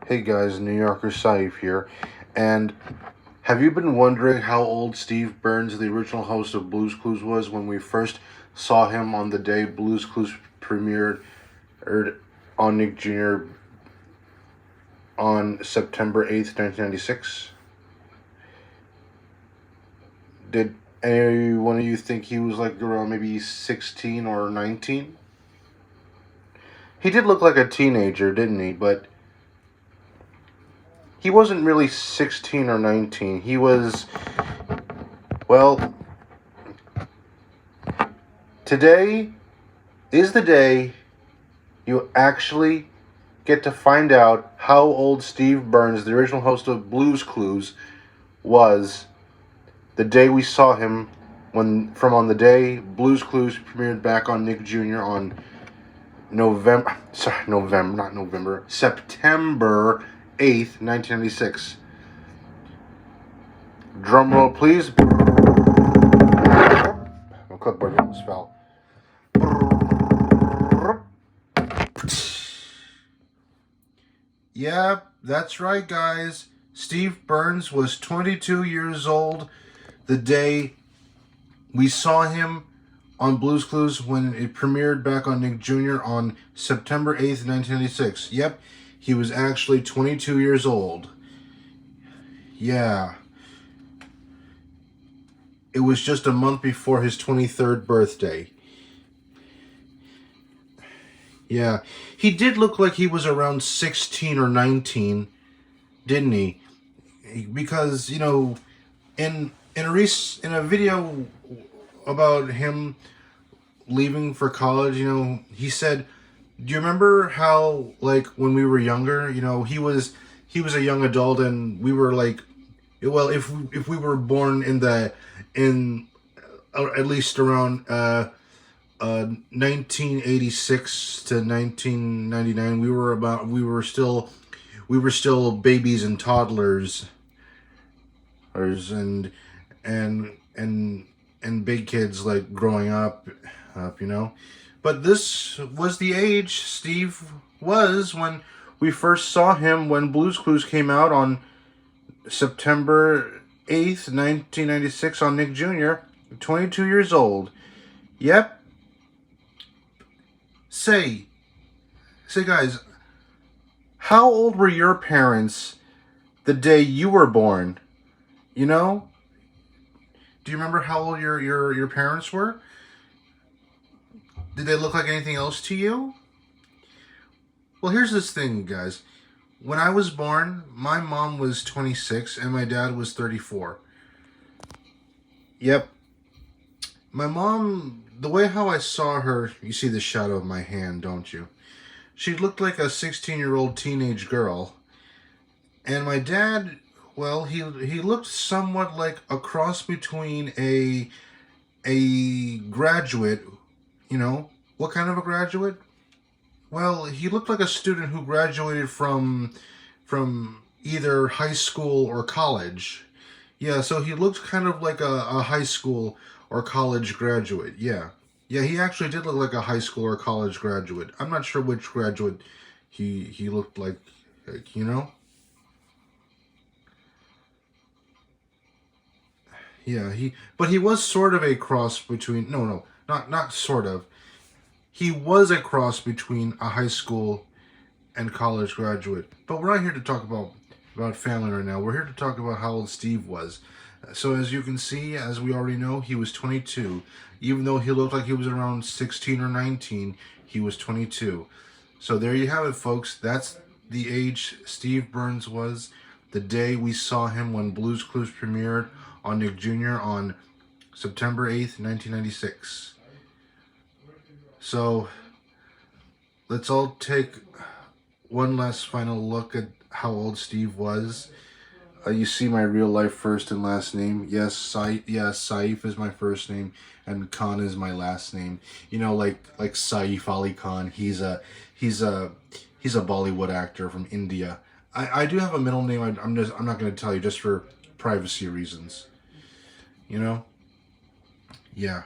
Hey guys, New Yorker Saif here. And have you been wondering how old Steve Burns, the original host of Blues Clues, was when we first saw him on the day Blues Clues premiered on Nick Jr. on September 8th, 1996? Did any one of you think he was like around maybe 16 or 19? He did look like a teenager, didn't he? But he wasn't really 16 or 19. He was, well, today is the day you actually get to find out how old Steve Burns, the original host of Blues Clues, was the day we saw him on the day Blues Clues premiered back on Nick Jr. on September 8th, 1996. Drum roll, please. My clipboard almost fell. Yeah, that's right, guys. Steve Burns was 22 years old the day we saw him on Blues Clues when it premiered back on Nick Jr. on September 8th, 1996. Yep, he was actually 22 years old. Yeah. It was just a month before his 23rd birthday. Yeah. He did look like he was around 16 or 19, didn't he? Because, in a video about him leaving for college, he said, "Do you remember how, like, when we were younger, he was a young adult and we were like, well, if we were born in at least around 1986 to 1999, we were still babies and toddlers, and and and and big kids, like, growing up. But this was the age Steve was when we first saw him when Blues Clues came out on September 8th, 1996 on Nick Jr., 22 years old. Yep. Say, guys, how old were your parents the day you were born? You know? Do you remember how old your parents were? Did they look like anything else to you? Well, here's this thing, guys. When I was born, my mom was 26 and my dad was 34. Yep. My mom, the way how I saw her, you see the shadow of my hand, don't you? She looked like a 16-year-old teenage girl. And my dad, well, he looked somewhat like a cross between a graduate, What kind of a graduate? Well, he looked like a student who graduated from either high school or college. Yeah, so he looked kind of like a high school or college graduate. Yeah. Yeah, he actually did look like a high school or college graduate. I'm not sure which graduate he looked like. Yeah, but he was sort of a cross between, no, not sort of. He was a cross between a high school and college graduate. But we're not here to talk about family right now. We're here to talk about how old Steve was. So as you can see, as we already know, he was 22. Even though he looked like he was around 16 or 19, he was 22. So there you have it, folks. That's the age Steve Burns was the day we saw him when Blues Clues premiered on Nick Jr. on September 8th, 1996. So let's all take one last final look at how old Steve was. You see my real life first and last name. Yes, Saif is my first name, and Khan is my last name. Like Saif Ali Khan. He's a Bollywood actor from India. I do have a middle name. I'm not going to tell you, just for privacy reasons. Yeah.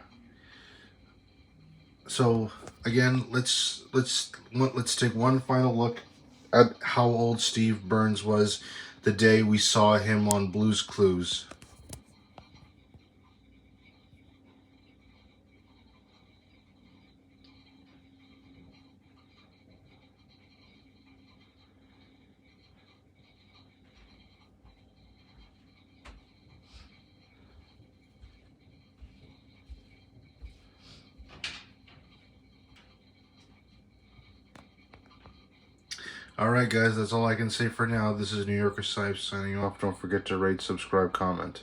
So again, let's take one final look at how old Steve Burns was the day we saw him on Blue's Clues. Alright guys, that's all I can say for now. This is New Yorker Sipes signing off. Don't forget to rate, subscribe, comment.